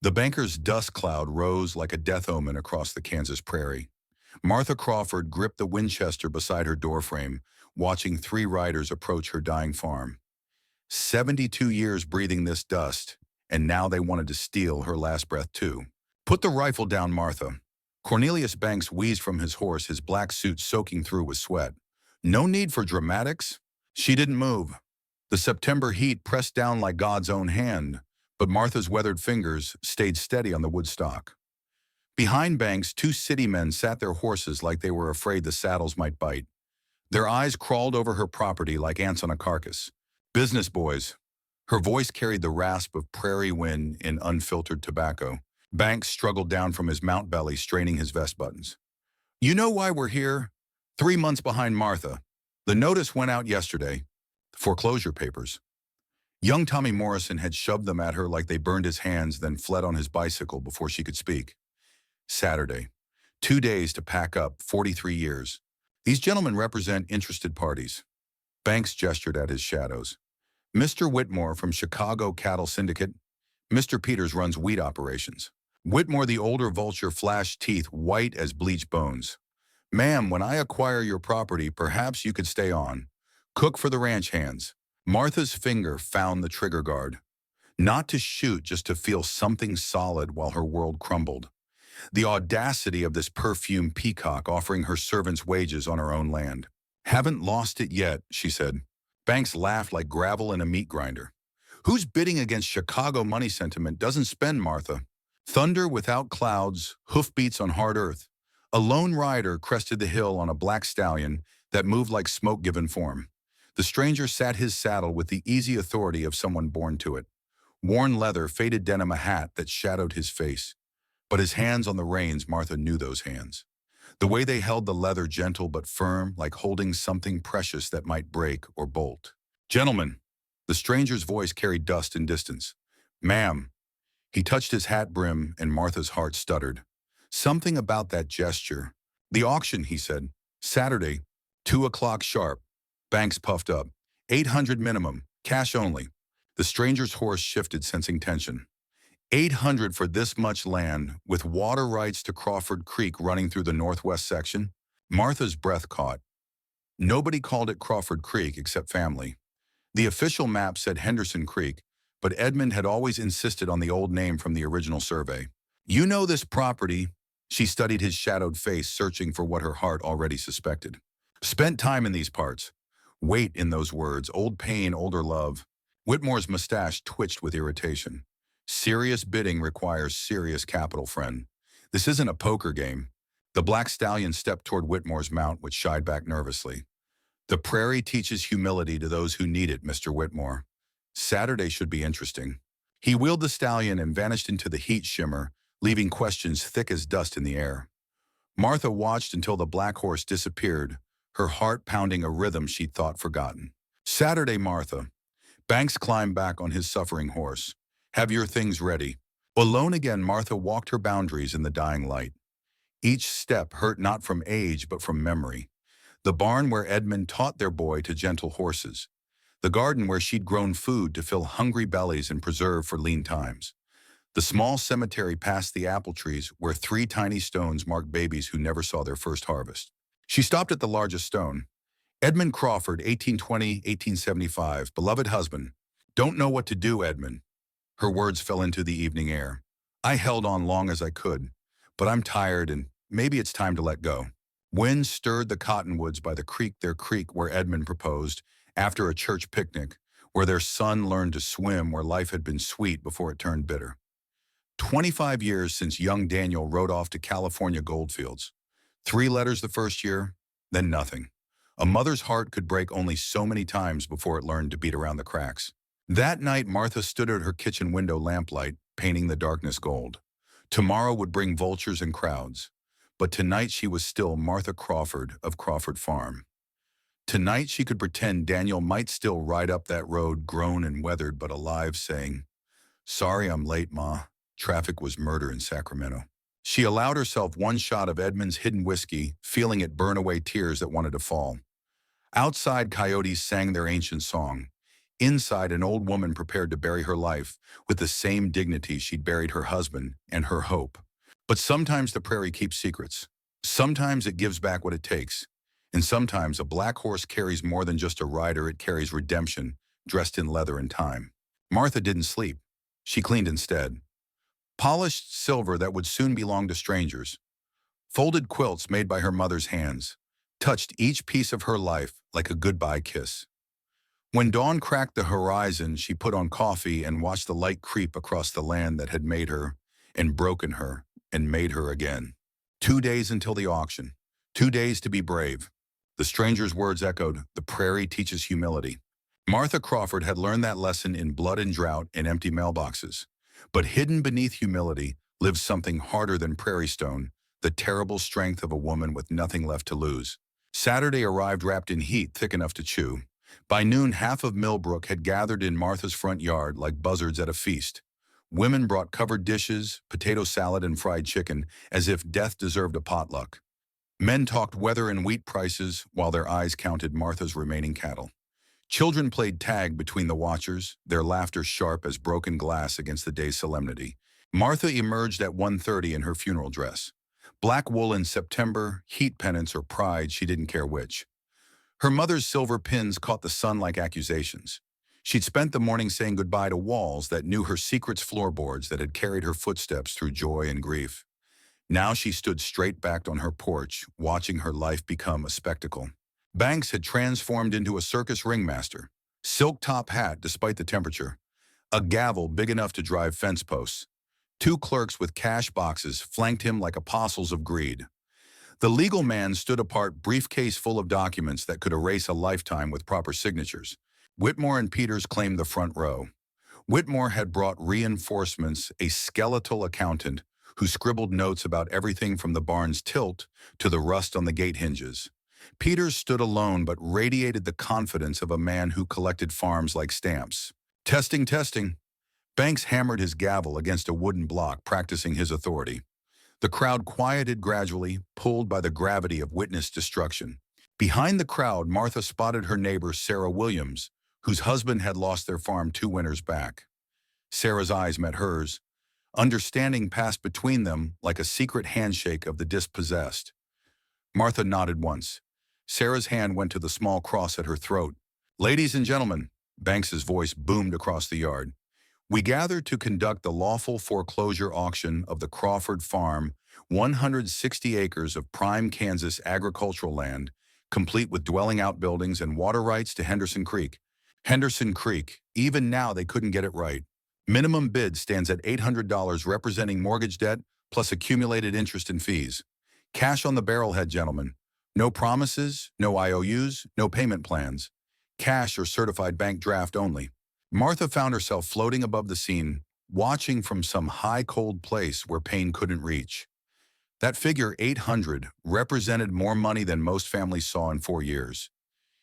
The banker's dust cloud rose like a death omen across the Kansas prairie. Martha Crawford gripped the Winchester beside her doorframe, watching three riders approach her dying farm. 72 years breathing this dust, and now they wanted to steal her last breath too. Put the rifle down, Martha. Cornelius Banks wheezed from his horse, his black suit soaking through with sweat. No need for dramatics. She didn't move. The September heat pressed down like God's own hand, but Martha's weathered fingers stayed steady on the wood stock. Behind Banks, two city men sat their horses like they were afraid the saddles might bite. Their eyes crawled over her property like ants on a carcass. Business boys. Her voice carried the rasp of prairie wind in unfiltered tobacco. Banks struggled down from his mount belly, straining his vest buttons. You know why we're here? 3 months behind Martha. The notice went out yesterday. Foreclosure papers. Young Tommy Morrison had shoved them at her like they burned his hands, then fled on his bicycle before she could speak. Saturday. 2 days to pack up, 43 years. These gentlemen represent interested parties. Banks gestured at his shadows. Mr. Whitmore from Chicago Cattle Syndicate. Mr. Peters runs wheat operations. Whitmore, the older vulture, flashed teeth white as bleached bones. Ma'am, when I acquire your property, perhaps you could stay on. Cook for the ranch hands. Martha's finger found the trigger guard. Not to shoot, just to feel something solid while her world crumbled. The audacity of this perfumed peacock offering her servants wages on her own land. Haven't lost it yet, she said. Banks laughed like gravel in a meat grinder. Who's bidding against Chicago money sentiment doesn't spend, Martha. Thunder without clouds, hoofbeats on hard earth. A lone rider crested the hill on a black stallion that moved like smoke given form. The stranger sat his saddle with the easy authority of someone born to it. Worn leather, faded denim, a hat that shadowed his face. But his hands on the reins, Martha knew those hands. The way they held the leather, gentle but firm, like holding something precious that might break or bolt. Gentlemen, the stranger's voice carried dust and distance. Ma'am. He touched his hat brim, and Martha's heart stuttered. Something about that gesture. The auction, he said. Saturday, 2 o'clock sharp. Banks puffed up. 800 minimum, cash only. The stranger's horse shifted, sensing tension. 800 for this much land, with water rights to Crawford Creek running through the northwest section? Martha's breath caught. Nobody called it Crawford Creek except family. The official map said Henderson Creek, but Edmund had always insisted on the old name from the original survey. You know this property. She studied his shadowed face, searching for what her heart already suspected. Spent time in these parts. Weight in those words, old pain, older love. Whitmore's mustache twitched with irritation. Serious bidding requires serious capital, friend. This isn't a poker game. The black stallion stepped toward Whitmore's mount, which shied back nervously. The prairie teaches humility to those who need it, Mr. Whitmore. Saturday should be interesting. He wheeled the stallion and vanished into the heat shimmer, leaving questions thick as dust in the air. Martha watched until the black horse disappeared, her heart pounding a rhythm she'd thought forgotten. Saturday, Martha. Banks climbed back on his suffering horse. Have your things ready. Alone again, Martha walked her boundaries in the dying light. Each step hurt not from age but from memory. The barn where Edmund taught their boy to gentle horses. The garden where she'd grown food to fill hungry bellies and preserve for lean times. The small cemetery past the apple trees where 3 tiny stones marked babies who never saw their first harvest. She stopped at the largest stone. Edmund Crawford, 1820-1875, beloved husband. Don't know what to do, Edmund. Her words fell into the evening air. I held on long as I could, but I'm tired and maybe it's time to let go. Wind stirred the cottonwoods by the creek, their creek where Edmund proposed, after a church picnic, where their son learned to swim, where life had been sweet before it turned bitter. 25 years since young Daniel rode off to California goldfields. 3 letters the first year, then nothing. A mother's heart could break only so many times before it learned to beat around the cracks. That night, Martha stood at her kitchen window lamplight, painting the darkness gold. Tomorrow would bring vultures and crowds. But tonight she was still Martha Crawford of Crawford Farm. Tonight she could pretend Daniel might still ride up that road, grown and weathered but alive, saying, Sorry I'm late, Ma. Traffic was murder in Sacramento. She allowed herself one shot of Edmund's hidden whiskey, feeling it burn away tears that wanted to fall. Outside, coyotes sang their ancient song. Inside, an old woman prepared to bury her life with the same dignity she'd buried her husband and her hope. But sometimes the prairie keeps secrets. Sometimes it gives back what it takes. And sometimes a black horse carries more than just a rider, it carries redemption, dressed in leather and time. Martha didn't sleep. She cleaned instead. Polished silver that would soon belong to strangers. Folded quilts made by her mother's hands. Touched each piece of her life like a goodbye kiss. When dawn cracked the horizon, she put on coffee and watched the light creep across the land that had made her, and broken her, and made her again. 2 days until the auction. 2 days to be brave. The stranger's words echoed, "The prairie teaches humility." Martha Crawford had learned that lesson in blood and drought and empty mailboxes. But hidden beneath humility lives something harder than prairie stone, the terrible strength of a woman with nothing left to lose. Saturday arrived wrapped in heat thick enough to chew. By noon, half of Millbrook had gathered in Martha's front yard like buzzards at a feast. Women brought covered dishes, potato salad and fried chicken, as if death deserved a potluck. Men talked weather and wheat prices while their eyes counted Martha's remaining cattle. Children played tag between the watchers, their laughter sharp as broken glass against the day's solemnity. Martha emerged at 1:30 in her funeral dress. Black wool in September, heat penance or pride, she didn't care which. Her mother's silver pins caught the sun like accusations. She'd spent the morning saying goodbye to walls that knew her secret's floorboards that had carried her footsteps through joy and grief. Now she stood straight-backed on her porch, watching her life become a spectacle. Banks had transformed into a circus ringmaster. Silk top hat despite the temperature. A gavel big enough to drive fence posts. 2 clerks with cash boxes flanked him like apostles of greed. The legal man stood apart, briefcase full of documents that could erase a lifetime with proper signatures. Whitmore and Peters claimed the front row. Whitmore had brought reinforcements, a skeletal accountant who scribbled notes about everything from the barn's tilt to the rust on the gate hinges. Peters stood alone but radiated the confidence of a man who collected farms like stamps. Testing, testing. Banks hammered his gavel against a wooden block, practicing his authority. The crowd quieted gradually, pulled by the gravity of witnessed destruction. Behind the crowd, Martha spotted her neighbor, Sarah Williams, whose husband had lost their farm 2 winters back. Sarah's eyes met hers. Understanding passed between them like a secret handshake of the dispossessed. Martha nodded once. Sarah's hand went to the small cross at her throat. "Ladies and gentlemen," Banks's voice boomed across the yard, "we gather to conduct the lawful foreclosure auction of the Crawford farm, 160 acres of prime Kansas agricultural land, complete with dwelling outbuildings and water rights to Henderson Creek." Henderson Creek, even now they couldn't get it right. Minimum bid stands at $800 representing mortgage debt plus accumulated interest and fees. Cash on the barrelhead, gentlemen. No promises, no IOUs, no payment plans. Cash or certified bank draft only. Martha found herself floating above the scene, watching from some high cold place where pain couldn't reach. That figure 800 represented more money than most families saw in 4 years.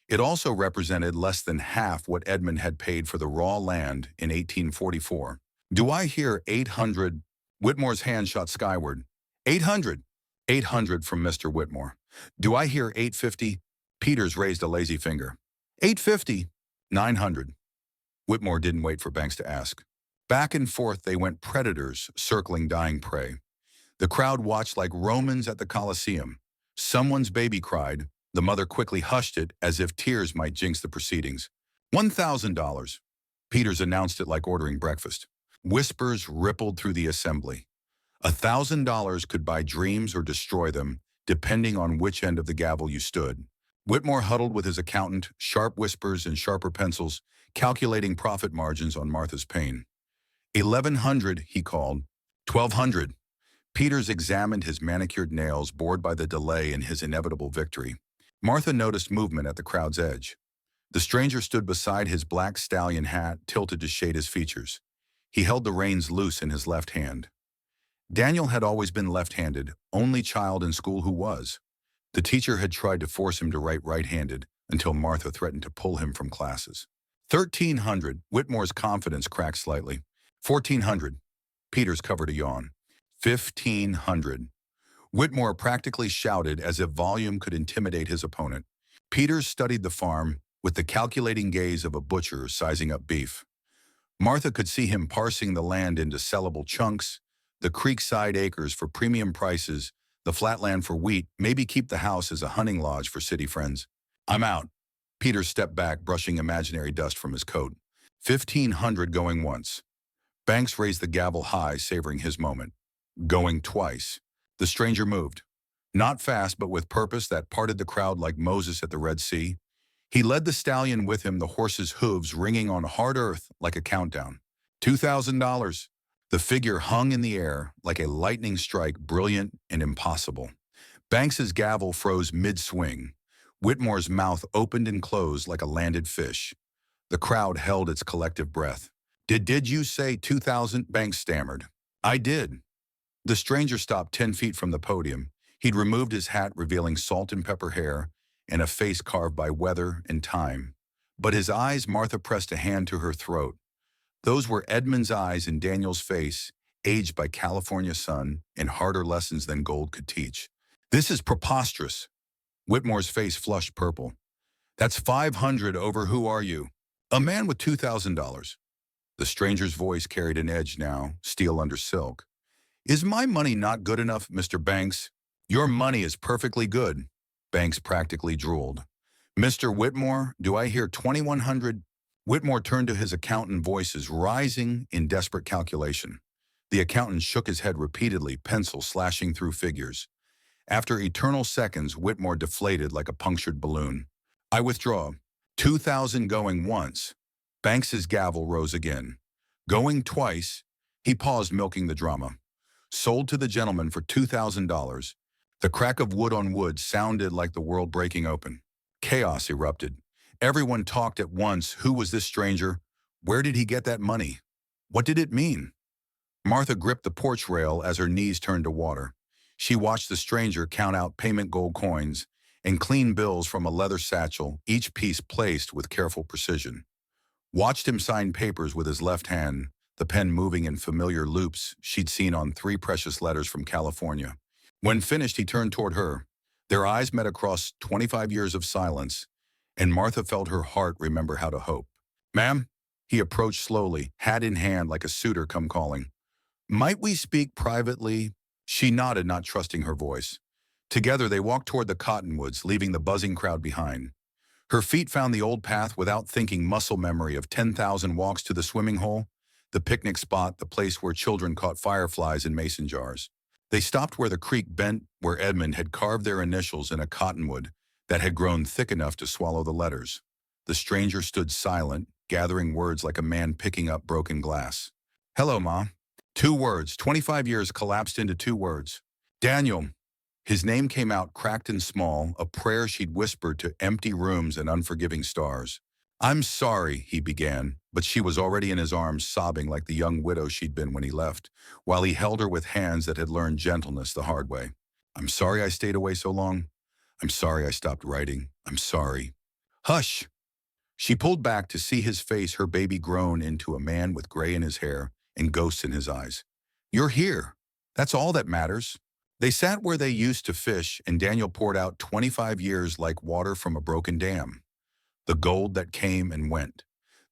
It also represented less than half what Edmund had paid for the raw land in 1844. "Do I hear 800? Whitmore's hand shot skyward. 800! 800 from Mr. Whitmore. "Do I hear 850? Peters raised a lazy finger. 850! 900. Whitmore didn't wait for Banks to ask. Back and forth they went, predators circling dying prey. The crowd watched like Romans at the Colosseum. Someone's baby cried. The mother quickly hushed it as if tears might jinx the proceedings. $1,000. Peters announced it like ordering breakfast. Whispers rippled through the assembly. $1,000 could buy dreams or destroy them, depending on which end of the gavel you stood. Whitmore huddled with his accountant, sharp whispers and sharper pencils, calculating profit margins on Martha's pain. 1,100, he called. 1,200. Peters examined his manicured nails, bored by the delay in his inevitable victory. Martha noticed movement at the crowd's edge. The stranger stood beside his black stallion hat, tilted to shade his features. He held the reins loose in his left hand. Daniel had always been left-handed, only child in school who was. The teacher had tried to force him to write right-handed until Martha threatened to pull him from classes. 1,300. Whitmore's confidence cracked slightly. 1,400. Peters covered a yawn. 1,500. Whitmore practically shouted as if volume could intimidate his opponent. Peters studied the farm, with the calculating gaze of a butcher sizing up beef. Martha could see him parsing the land into sellable chunks, the creekside acres for premium prices, the flatland for wheat, maybe keep the house as a hunting lodge for city friends. I'm out. Peter stepped back, brushing imaginary dust from his coat. 1,500 going once. Banks raised the gavel high, savoring his moment. Going twice. The stranger moved. Not fast, but with purpose that parted the crowd like Moses at the Red Sea. He led the stallion with him, the horse's hooves ringing on hard earth like a countdown. $2,000. The figure hung in the air like a lightning strike, brilliant and impossible. Banks's gavel froze mid-swing. Whitmore's mouth opened and closed like a landed fish. The crowd held its collective breath. Did you say 2,000? Banks stammered. I did. The stranger stopped 10 feet from the podium. He'd removed his hat, revealing salt and pepper hair and a face carved by weather and time. But his eyes, Martha pressed a hand to her throat. Those were Edmund's eyes in Daniel's face, aged by California sun and harder lessons than gold could teach. This is preposterous. Whitmore's face flushed purple. That's 500 over. Who are you? A man with $2,000. The stranger's voice carried an edge now, steel under silk. Is my money not good enough, Mr. Banks? Your money is perfectly good. Banks practically drooled. Mr. Whitmore, do I hear 2,100? Whitmore turned to his accountant, voices rising in desperate calculation. The accountant shook his head repeatedly, pencil slashing through figures. After eternal seconds, Whitmore deflated like a punctured balloon. I withdraw. 2,000 going once. Banks's gavel rose again. Going twice. He paused, milking the drama. Sold to the gentleman for $2,000. The crack of wood on wood sounded like the world breaking open. Chaos erupted. Everyone talked at once. Who was this stranger? Where did he get that money? What did it mean? Martha gripped the porch rail as her knees turned to water. She watched the stranger count out payment gold coins and clean bills from a leather satchel, each piece placed with careful precision. Watched him sign papers with his left hand, the pen moving in familiar loops she'd seen on 3 precious letters from California. When finished, he turned toward her. Their eyes met across 25 years of silence, and Martha felt her heart remember how to hope. Ma'am, he approached slowly, hat in hand like a suitor come calling. Might we speak privately? She nodded, not trusting her voice. Together they walked toward the cottonwoods, leaving the buzzing crowd behind. Her feet found the old path without thinking, muscle memory of 10,000 walks to the swimming hole, the picnic spot, the place where children caught fireflies in mason jars. They stopped where the creek bent, where Edmund had carved their initials in a cottonwood that had grown thick enough to swallow the letters. The stranger stood silent, gathering words like a man picking up broken glass. Hello, Ma. 2 words. 25 years collapsed into 2 words. Daniel. His name came out cracked and small, a prayer she'd whispered to empty rooms and unforgiving stars. I'm sorry, he began, but she was already in his arms, sobbing like the young widow she'd been when he left, while he held her with hands that had learned gentleness the hard way. I'm sorry I stayed away so long. I'm sorry I stopped writing. I'm sorry. Hush! She pulled back to see his face, her baby grown into a man with gray in his hair and ghosts in his eyes. You're here. That's all that matters. They sat where they used to fish, and Daniel poured out 25 years like water from a broken dam. The gold that came and went.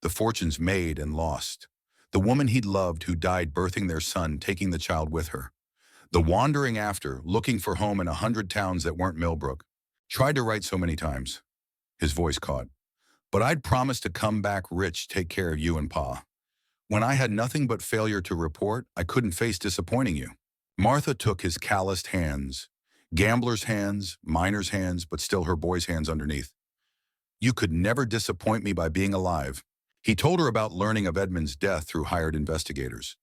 The fortunes made and lost. The woman he'd loved who died birthing their son, taking the child with her. The wandering after, looking for home in 100 towns that weren't Millbrook. Tried to write so many times. His voice caught. But I'd promised to come back rich, take care of you and Pa. When I had nothing but failure to report, I couldn't face disappointing you. Martha took his calloused hands. Gambler's hands, miner's hands, but still her boy's hands underneath. You could never disappoint me by being alive. He told her about learning of Edmund's death through hired investigators.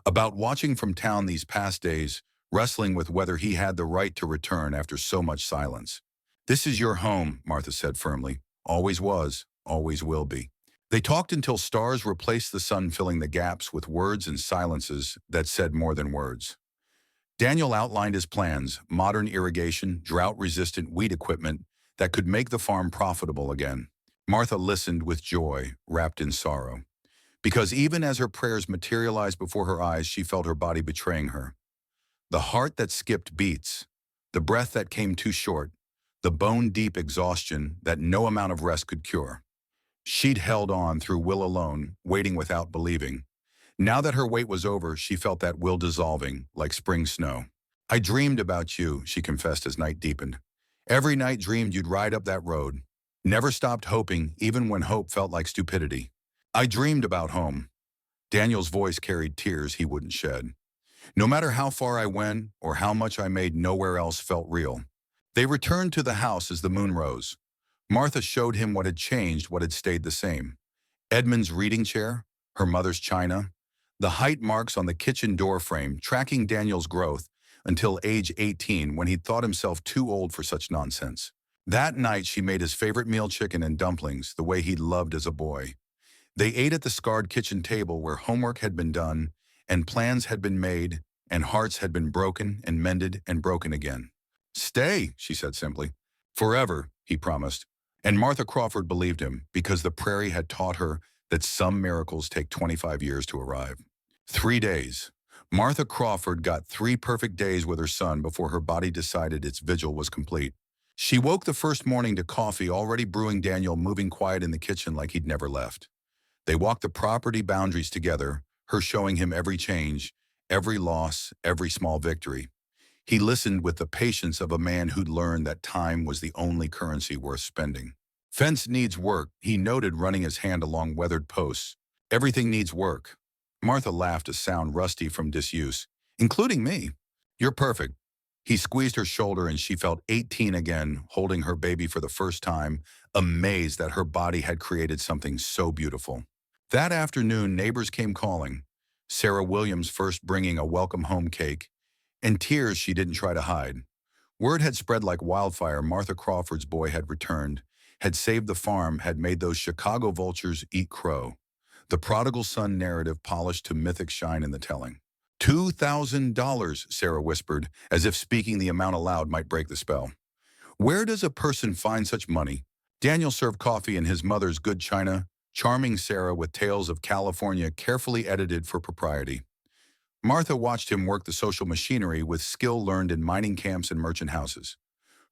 About watching from town these past days, wrestling with whether he had the right to return after so much silence. This is your home, Martha said firmly. Always was, always will be. They talked until stars replaced the sun, filling the gaps with words and silences that said more than words. Daniel outlined his plans: modern irrigation, drought-resistant wheat equipment that could make the farm profitable again. Martha listened with joy, wrapped in sorrow. Because even as her prayers materialized before her eyes, she felt her body betraying her. The heart that skipped beats, the breath that came too short, the bone-deep exhaustion that no amount of rest could cure. She'd held on through will alone, waiting without believing. Now that her wait was over, she felt that will dissolving, like spring snow. I dreamed about you, she confessed as night deepened. Every night dreamed you'd ride up that road. Never stopped hoping, even when hope felt like stupidity. I dreamed about home. Daniel's voice carried tears he wouldn't shed. No matter how far I went or how much I made, nowhere else felt real. They returned to the house as the moon rose. Martha showed him what had changed, what had stayed the same. Edmund's reading chair, her mother's china, the height marks on the kitchen door frame, tracking Daniel's growth until age 18 when he'd thought himself too old for such nonsense. That night she made his favorite meal, chicken and dumplings, the way he'd loved as a boy. They ate at the scarred kitchen table where homework had been done and plans had been made and hearts had been broken and mended and broken again. Stay, she said simply. Forever, he promised. And Martha Crawford believed him because the prairie had taught her that some miracles take 25 years to arrive. 3 days. Martha Crawford got 3 perfect days with her son before her body decided its vigil was complete. She woke the first morning to coffee already brewing, Daniel moving quiet in the kitchen like he'd never left. They walked the property boundaries together, her showing him every change, every loss, every small victory. He listened with the patience of a man who'd learned that time was the only currency worth spending. Fence needs work, he noted, running his hand along weathered posts. Everything needs work. Martha laughed, a sound rusty from disuse. Including me. You're perfect. He squeezed her shoulder and she felt 18 again, holding her baby for the first time, amazed that her body had created something so beautiful. That afternoon, neighbors came calling. Sarah Williams first bringing a welcome home cake, and tears she didn't try to hide. Word had spread like wildfire. Martha Crawford's boy had returned, had saved the farm, had made those Chicago vultures eat crow. The prodigal son narrative polished to mythic shine in the telling. $2,000, Sarah whispered, as if speaking the amount aloud might break the spell. Where does a person find such money? Daniel served coffee in his mother's good china, charming Sarah with tales of California carefully edited for propriety. Martha watched him work the social machinery with skill learned in mining camps and merchant houses.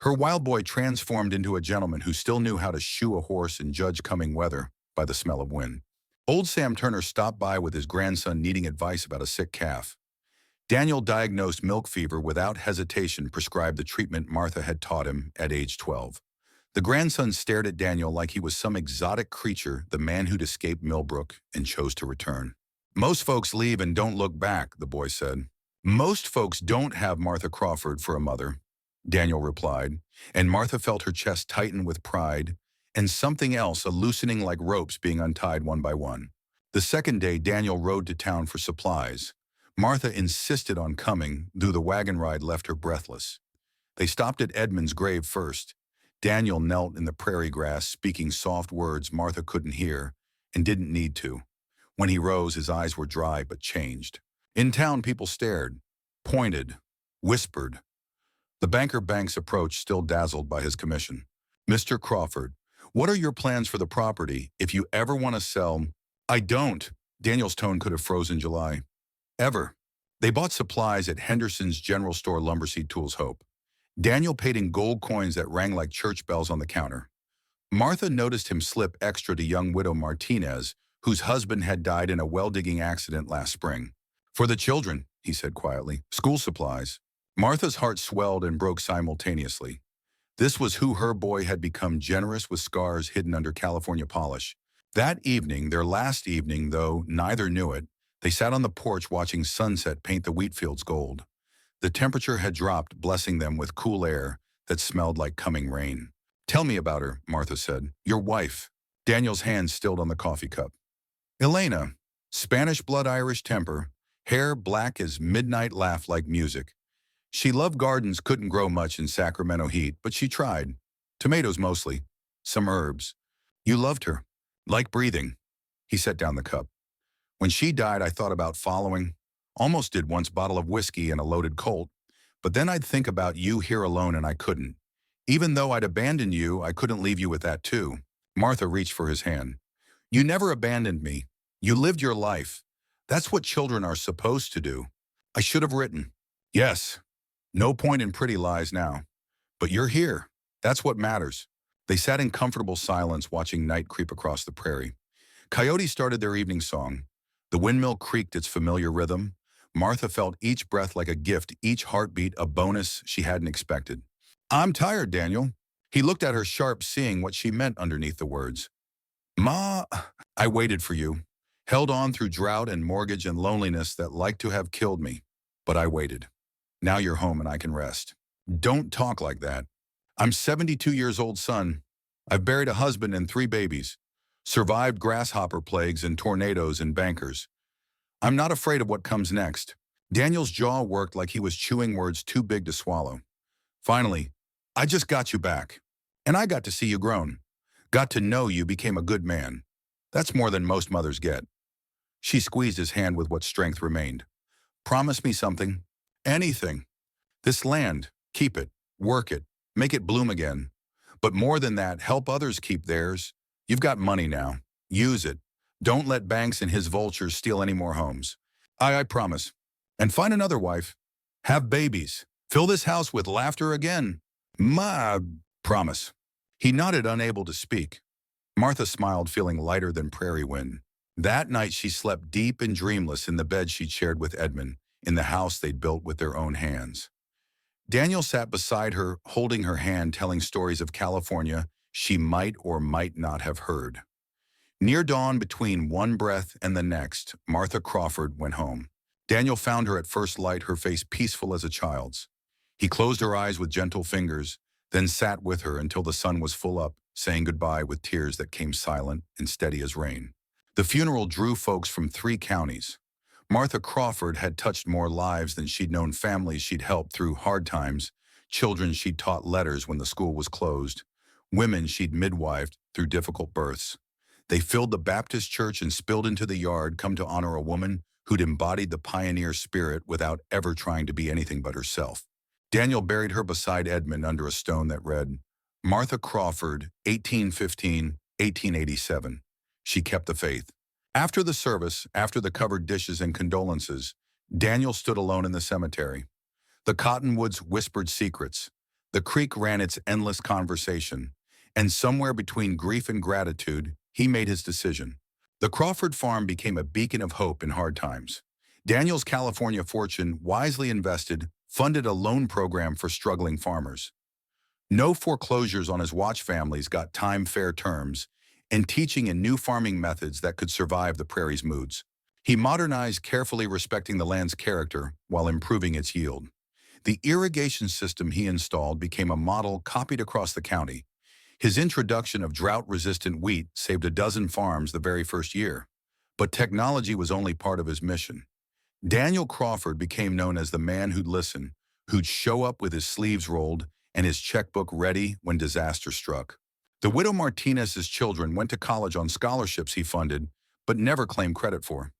Her wild boy transformed into a gentleman who still knew how to shoe a horse and judge coming weather by the smell of wind. Old Sam Turner stopped by with his grandson needing advice about a sick calf. Daniel diagnosed milk fever without hesitation, prescribed the treatment Martha had taught him at age 12. The grandson stared at Daniel like he was some exotic creature, the man who'd escaped Millbrook and chose to return. Most folks leave and don't look back, the boy said. Most folks don't have Martha Crawford for a mother, Daniel replied, and Martha felt her chest tighten with pride and something else, a loosening like ropes being untied one by one. The second day, Daniel rode to town for supplies. Martha insisted on coming, though the wagon ride left her breathless. They stopped at Edmund's grave first. Daniel knelt in the prairie grass, speaking soft words Martha couldn't hear and didn't need to. When he rose, his eyes were dry but changed. In town, people stared, pointed, whispered. The banker Banks approached, still dazzled by his commission. Mr. Crawford, what are your plans for the property if you ever want to sell? I don't. Daniel's tone could have frozen July. Ever. They bought supplies at Henderson's General Store, Lumberseed Tools, Hope. Daniel paid in gold coins that rang like church bells on the counter. Martha noticed him slip extra to young widow Martinez, whose husband had died in a well-digging accident last spring. For the children, he said quietly. School supplies. Martha's heart swelled and broke simultaneously. This was who her boy had become, generous with scars hidden under California polish. That evening, their last evening, though neither knew it, they sat on the porch watching sunset paint the wheat fields gold. The temperature had dropped, blessing them with cool air that smelled like coming rain. Tell me about her, Martha said. Your wife. Daniel's hand stilled on the coffee cup. Elena, Spanish blood, Irish temper, hair black as midnight, laugh like music. She loved gardens, couldn't grow much in Sacramento heat, but she tried. Tomatoes mostly. Some herbs. You loved her. Like breathing. He set down the cup. When she died, I thought about following. Almost did once, bottle of whiskey and a loaded Colt. But then I'd think about you here alone and I couldn't. Even though I'd abandoned you, I couldn't leave you with that too. Martha reached for his hand. You never abandoned me. You lived your life. That's what children are supposed to do. I should have written. Yes. No point in pretty lies now. But you're here. That's what matters. They sat in comfortable silence watching night creep across the prairie. Coyotes started their evening song. The windmill creaked its familiar rhythm. Martha felt each breath like a gift, each heartbeat a bonus she hadn't expected. "I'm tired, Daniel." He looked at her sharp, seeing what she meant underneath the words. "Ma, I waited for you. Held on through drought and mortgage and loneliness that like to have killed me. But I waited. Now you're home and I can rest." "Don't talk like that. I'm 72 years old, son. I've buried a husband and 3 babies. Survived grasshopper plagues and tornadoes and bankers. I'm not afraid of what comes next." Daniel's jaw worked like he was chewing words too big to swallow. "Finally, I just got you back. And I got to see you grown. Got to know you became a good man. That's more than most mothers get." She squeezed his hand with what strength remained. "Promise me something. Anything. This land, keep it, work it, make it bloom again. But more than that, help others keep theirs. You've got money now. Use it. Don't let Banks and his vultures steal any more homes. I promise. And find another wife. Have babies. Fill this house with laughter again. Ma, promise." He nodded, unable to speak. Martha smiled, feeling lighter than prairie wind. That night she slept deep and dreamless in the bed she'd shared with Edmund, in the house they'd built with their own hands. Daniel sat beside her, holding her hand, telling stories of California she might or might not have heard. Near dawn, between one breath and the next, Martha Crawford went home. Daniel found her at first light, her face peaceful as a child's. He closed her eyes with gentle fingers, then sat with her until the sun was full up, saying goodbye with tears that came silent and steady as rain. The funeral drew folks from 3 counties. Martha Crawford had touched more lives than she'd known, families she'd helped through hard times, children she'd taught letters when the school was closed, women she'd midwifed through difficult births. They filled the Baptist church and spilled into the yard, come to honor a woman who'd embodied the pioneer spirit without ever trying to be anything but herself. Daniel buried her beside Edmund under a stone that read, "Martha Crawford, 1815-1887. She kept the faith." After the service, after the covered dishes and condolences, Daniel stood alone in the cemetery. The cottonwoods whispered secrets. The creek ran its endless conversation. And somewhere between grief and gratitude, he made his decision. The Crawford farm became a beacon of hope in hard times. Daniel's California fortune, wisely invested, funded a loan program for struggling farmers. No foreclosures on his watch, families got time-fair terms, and teaching in new farming methods that could survive the prairie's moods. He modernized, carefully respecting the land's character while improving its yield. The irrigation system he installed became a model copied across the county. His introduction of drought-resistant wheat saved a dozen farms the very first year. But technology was only part of his mission. Daniel Crawford became known as the man who'd listen, who'd show up with his sleeves rolled and his checkbook ready when disaster struck. The widow Martinez's children went to college on scholarships he funded, but never claimed credit for.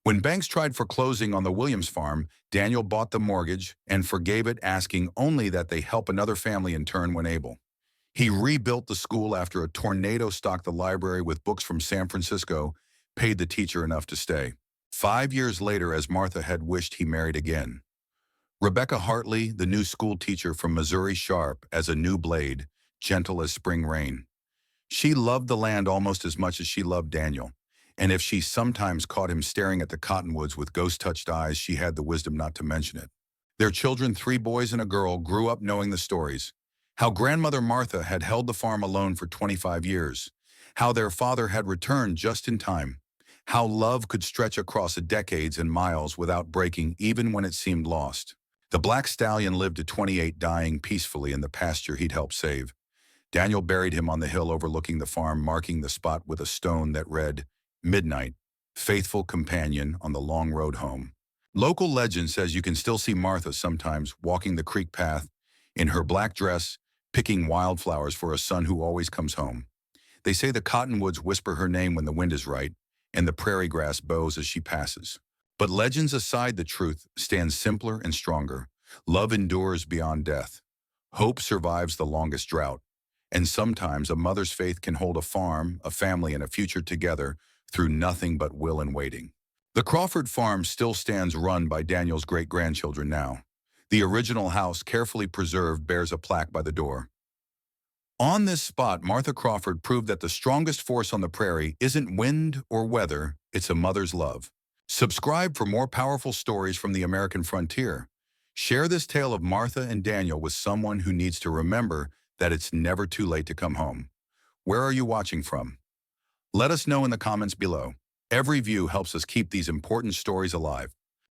When banks tried foreclosing on the Williams farm, Daniel bought the mortgage and forgave it, asking only that they help another family in turn when able. He rebuilt the school after a tornado stocked the library with books from San Francisco, paid the teacher enough to stay. 5 years later, as Martha had wished, he married again. Rebecca Hartley, the new school teacher from Missouri, sharp as a new blade, gentle as spring rain. She loved the land almost as much as she loved Daniel, and if she sometimes caught him staring at the cottonwoods with ghost-touched eyes, she had the wisdom not to mention it. Their children, 3 boys and a girl, grew up knowing the stories. How grandmother Martha had held the farm alone for 25 years. How their father had returned just in time. How love could stretch across decades and miles without breaking, even when it seemed lost. The black stallion lived to 28, dying peacefully in the pasture he'd helped save. Daniel buried him on the hill overlooking the farm, marking the spot with a stone that read, "Midnight, faithful companion on the long road home." Local legend says you can still see Martha sometimes walking the creek path in her black dress, picking wildflowers for a son who always comes home. They say the cottonwoods whisper her name when the wind is right, and the prairie grass bows as she passes. But legends aside, the truth stands simpler and stronger. Love endures beyond death. Hope survives the longest drought. And sometimes a mother's faith can hold a farm, a family, and a future together through nothing but will and waiting. The Crawford farm still stands, run by Daniel's great-grandchildren now. The original house, carefully preserved, bears a plaque by the door. On this spot, Martha Crawford proved that the strongest force on the prairie isn't wind or weather, it's a mother's love. Subscribe for more powerful stories from the American frontier. Share this tale of Martha and Daniel with someone who needs to remember that it's never too late to come home. Where are you watching from? Let us know in the comments below. Every view helps us keep these important stories alive.